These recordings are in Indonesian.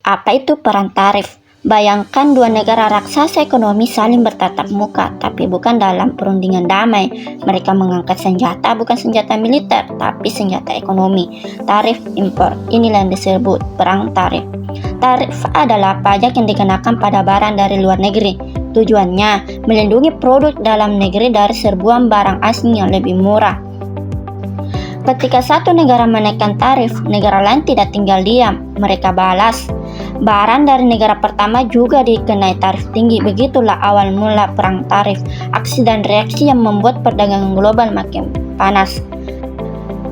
Apa itu perang tarif? Bayangkan dua negara raksasa ekonomi saling bertatap muka, tapi bukan dalam perundingan damai. Mereka mengangkat senjata, bukan senjata militer, tapi senjata ekonomi. Tarif impor, inilah yang disebut perang tarif. Tarif adalah pajak yang dikenakan pada barang dari luar negeri. Tujuannya melindungi produk dalam negeri dari serbuan barang asing yang lebih murah. Ketika satu negara menaikkan tarif, negara lain tidak tinggal diam, mereka balas. Barang dari negara pertama juga dikenai tarif tinggi. Begitulah awal mula perang tarif, aksi dan reaksi yang membuat perdagangan global makin panas.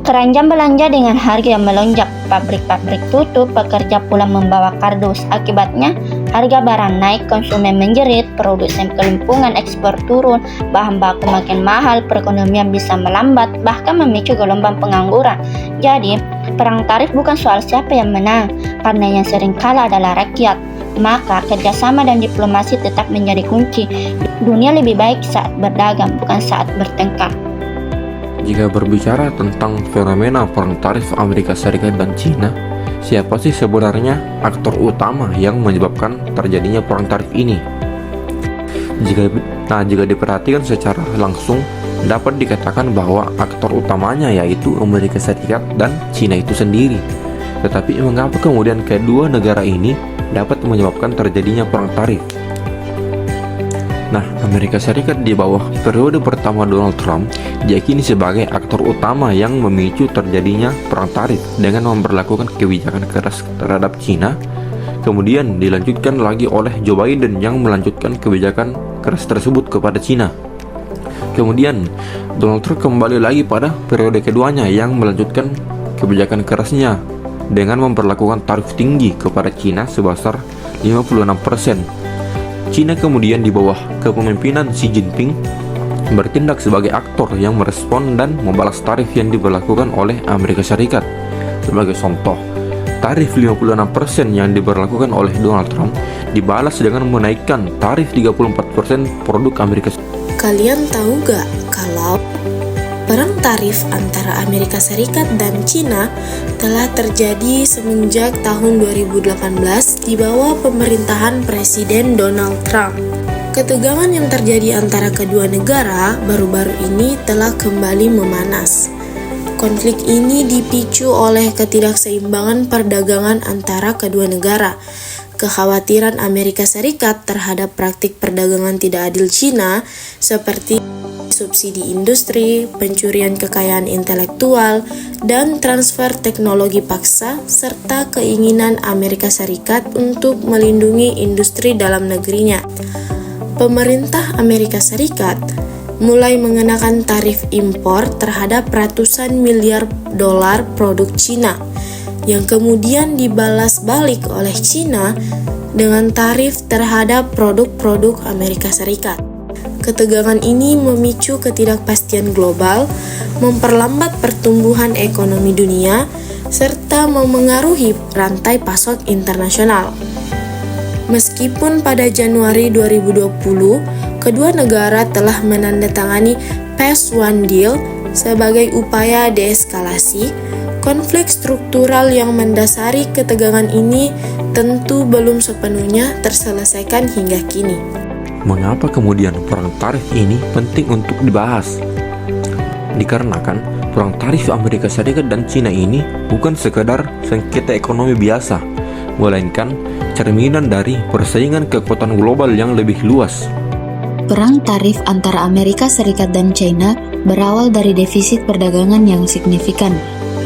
Keranjang belanja dengan harga yang melonjak, pabrik-pabrik tutup, pekerja pulang membawa kardus. Akibatnya, harga barang naik, konsumen menjerit, produsen kelimpungan, ekspor turun, bahan baku makin mahal, perekonomian bisa melambat, bahkan memicu gelombang pengangguran. Jadi, perang tarif bukan soal siapa yang menang, karena yang sering kalah adalah rakyat. Maka, kerjasama dan diplomasi tetap menjadi kunci. Dunia lebih baik saat berdagang, bukan saat bertengkar. Jika berbicara tentang fenomena perang tarif Amerika Serikat dan Cina, siapa sih sebenarnya aktor utama yang menyebabkan terjadinya perang tarif ini? Jika diperhatikan secara langsung, dapat dikatakan bahwa aktor utamanya yaitu Amerika Serikat dan Cina itu sendiri. Tetapi mengapa kemudian kedua negara ini dapat menyebabkan terjadinya perang tarif? Nah, Amerika Serikat di bawah periode pertama Donald Trump diyakini sebagai aktor utama yang memicu terjadinya perang tarif dengan memperlakukan kebijakan keras terhadap Cina. Kemudian dilanjutkan lagi oleh Joe Biden yang melanjutkan kebijakan keras tersebut kepada Cina. Kemudian Donald Trump kembali lagi pada periode keduanya yang melanjutkan kebijakan kerasnya dengan memperlakukan tarif tinggi kepada Cina sebesar 56%. Cina kemudian di bawah kepemimpinan Xi Jinping bertindak sebagai aktor yang merespon dan membalas tarif yang diberlakukan oleh Amerika Serikat. Sebagai contoh, tarif 56% yang diberlakukan oleh Donald Trump dibalas dengan menaikkan tarif 34% produk Amerika Serikat. Kalian tahu gak kalau perang tarif antara Amerika Serikat dan Cina telah terjadi semenjak tahun 2018 di bawah pemerintahan Presiden Donald Trump. Ketegangan yang terjadi antara kedua negara baru-baru ini telah kembali memanas. Konflik ini dipicu oleh ketidakseimbangan perdagangan antara kedua negara. Kekhawatiran Amerika Serikat terhadap praktik perdagangan tidak adil Cina seperti subsidi industri, pencurian kekayaan intelektual, dan transfer teknologi paksa, serta keinginan Amerika Serikat untuk melindungi industri dalam negerinya. Pemerintah Amerika Serikat mulai mengenakan tarif impor terhadap ratusan miliar dolar produk Cina, yang kemudian dibalas balik oleh Cina dengan tarif terhadap produk-produk Amerika Serikat. Ketegangan ini memicu ketidakpastian global, memperlambat pertumbuhan ekonomi dunia, serta memengaruhi rantai pasok internasional. Meskipun pada Januari 2020, kedua negara telah menandatangani Phase One Deal sebagai upaya deeskalasi, konflik struktural yang mendasari ketegangan ini tentu belum sepenuhnya terselesaikan hingga kini. Mengapa kemudian perang tarif ini penting untuk dibahas? Dikarenakan perang tarif Amerika Serikat dan Cina ini bukan sekadar sengketa ekonomi biasa, melainkan cerminan dari persaingan kekuatan global yang lebih luas. Perang tarif antara Amerika Serikat dan China berawal dari defisit perdagangan yang signifikan.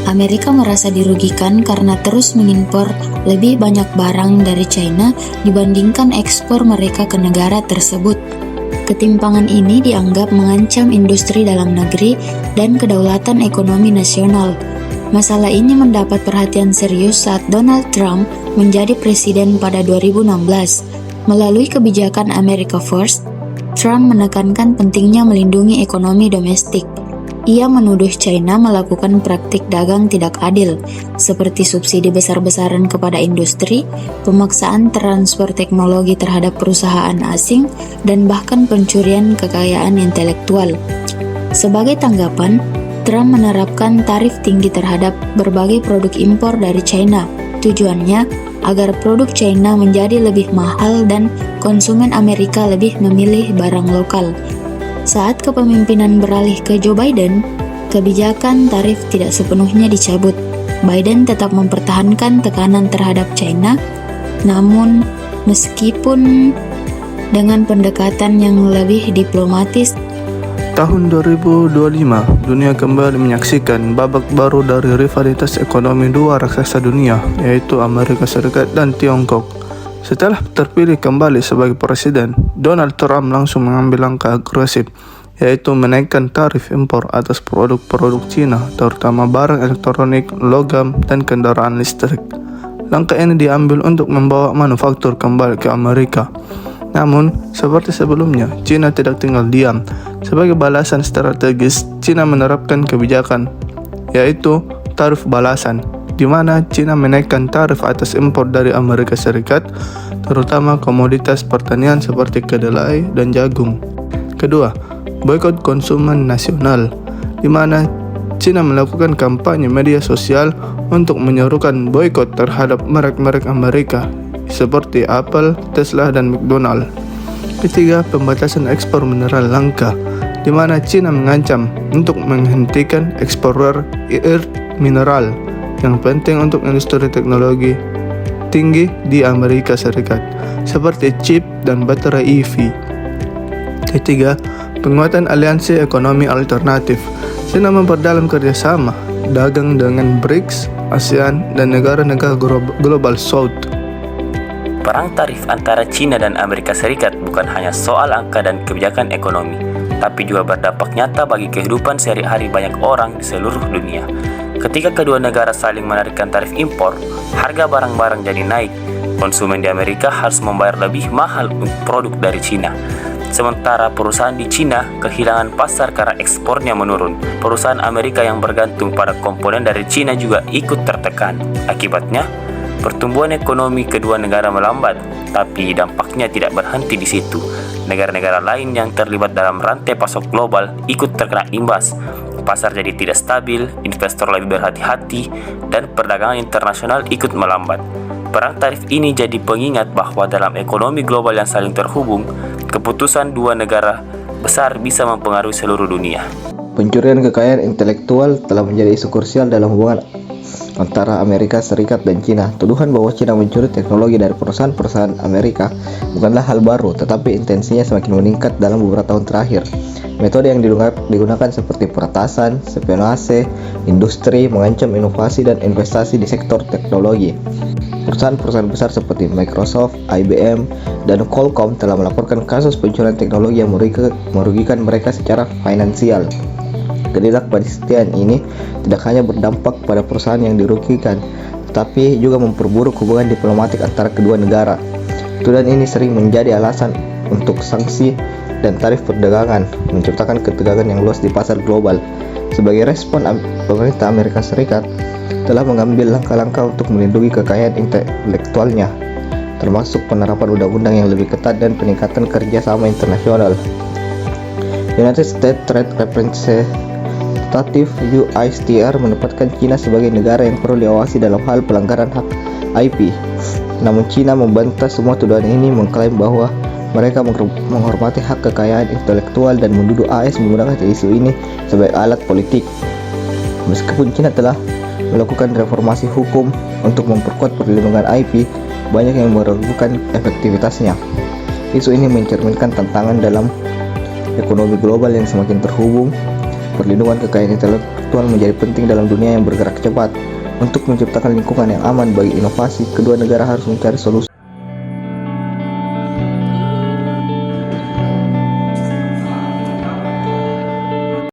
Amerika merasa dirugikan karena terus mengimpor lebih banyak barang dari China dibandingkan ekspor mereka ke negara tersebut. Ketimpangan ini dianggap mengancam industri dalam negeri dan kedaulatan ekonomi nasional. Masalah ini mendapat perhatian serius saat Donald Trump menjadi presiden pada 2016. Melalui kebijakan America First, Trump menekankan pentingnya melindungi ekonomi domestik. Ia menuduh China melakukan praktik dagang tidak adil, seperti subsidi besar-besaran kepada industri, pemaksaan transfer teknologi terhadap perusahaan asing, dan bahkan pencurian kekayaan intelektual. Sebagai tanggapan, Trump menerapkan tarif tinggi terhadap berbagai produk impor dari China. Tujuannya agar produk China menjadi lebih mahal dan konsumen Amerika lebih memilih barang lokal. Saat kepemimpinan beralih ke Joe Biden, kebijakan tarif tidak sepenuhnya dicabut. Biden tetap mempertahankan tekanan terhadap China, namun meskipun dengan pendekatan yang lebih diplomatis. Tahun 2025, dunia kembali menyaksikan babak baru dari rivalitas ekonomi dua raksasa dunia, yaitu Amerika Serikat dan Tiongkok. Setelah terpilih kembali sebagai presiden, Donald Trump langsung mengambil langkah agresif, yaitu menaikkan tarif impor atas produk-produk Cina, terutama barang elektronik, logam, dan kendaraan listrik. Langkah ini diambil untuk membawa manufaktur kembali ke Amerika. Namun, seperti sebelumnya, Cina tidak tinggal diam. Sebagai balasan strategis, Cina menerapkan kebijakan, yaitu tarif balasan, di mana Cina menaikkan tarif atas impor dari Amerika Serikat, terutama komoditas pertanian seperti kedelai dan jagung. Kedua, boikot konsumen nasional, di mana Cina melakukan kampanye media sosial untuk menyerukan boikot terhadap merek-merek Amerika seperti Apple, Tesla, dan McDonald. Ketiga, pembatasan ekspor mineral langka, di mana Cina mengancam untuk menghentikan ekspor rare earth mineral yang penting untuk industri teknologi tinggi di Amerika Serikat, seperti chip dan baterai EV. Ketiga, penguatan aliansi ekonomi alternatif. Cina memperdalam kerjasama dagang dengan BRICS, ASEAN, dan negara-negara Global South. Perang tarif antara China dan Amerika Serikat bukan hanya soal angka dan kebijakan ekonomi, tapi juga berdampak nyata bagi kehidupan sehari-hari banyak orang di seluruh dunia. Ketika kedua negara saling menarikkan tarif impor, harga barang-barang jadi naik. Konsumen di Amerika harus membayar lebih mahal untuk produk dari China. Sementara perusahaan di China kehilangan pasar karena ekspornya menurun. Perusahaan Amerika yang bergantung pada komponen dari China juga ikut tertekan. Akibatnya, pertumbuhan ekonomi kedua negara melambat, tapi dampaknya tidak berhenti di situ. Negara-negara lain yang terlibat dalam rantai pasok global ikut terkena imbas. Pasar jadi tidak stabil, investor lebih berhati-hati, dan perdagangan internasional ikut melambat. Perang tarif ini jadi pengingat bahwa dalam ekonomi global yang saling terhubung, keputusan dua negara besar bisa mempengaruhi seluruh dunia. Pencurian kekayaan intelektual telah menjadi isu krusial dalam hubungan antara Amerika Serikat dan Cina. Tuduhan bahwa Cina mencuri teknologi dari perusahaan-perusahaan Amerika bukanlah hal baru, tetapi intensinya semakin meningkat dalam beberapa tahun terakhir. Metode yang digunakan seperti peretasan, spionase, industri, mengancam inovasi dan investasi di sektor teknologi. Perusahaan-perusahaan besar seperti Microsoft, IBM, dan Qualcomm telah melaporkan kasus pencurian teknologi yang merugikan mereka secara finansial. Ketidakpastian ini tidak hanya berdampak pada perusahaan yang dirugikan, tetapi juga memperburuk hubungan diplomatik antara kedua negara. Tuduhan ini sering menjadi alasan untuk sanksi dan tarif perdagangan, menciptakan ketegangan yang luas di pasar global. Sebagai respon, pemerintah Amerika Serikat telah mengambil langkah-langkah untuk melindungi kekayaan intelektualnya, termasuk penerapan undang-undang yang lebih ketat dan peningkatan kerjasama internasional. United States Trade Representative USTR menempatkan Cina sebagai negara yang perlu diawasi dalam hal pelanggaran hak IP. Namun Cina membantah semua tuduhan ini, mengklaim bahwa mereka menghormati hak kekayaan intelektual dan menuduh AS menggunakan isu ini sebagai alat politik. Meskipun Cina telah melakukan reformasi hukum untuk memperkuat perlindungan IP, banyak yang meragukan efektivitasnya. Isu ini mencerminkan tantangan dalam ekonomi global yang semakin terhubung. Perlindungan kekayaan intelektual menjadi penting dalam dunia yang bergerak cepat. Untuk menciptakan lingkungan yang aman bagi inovasi, kedua negara harus mencari solusi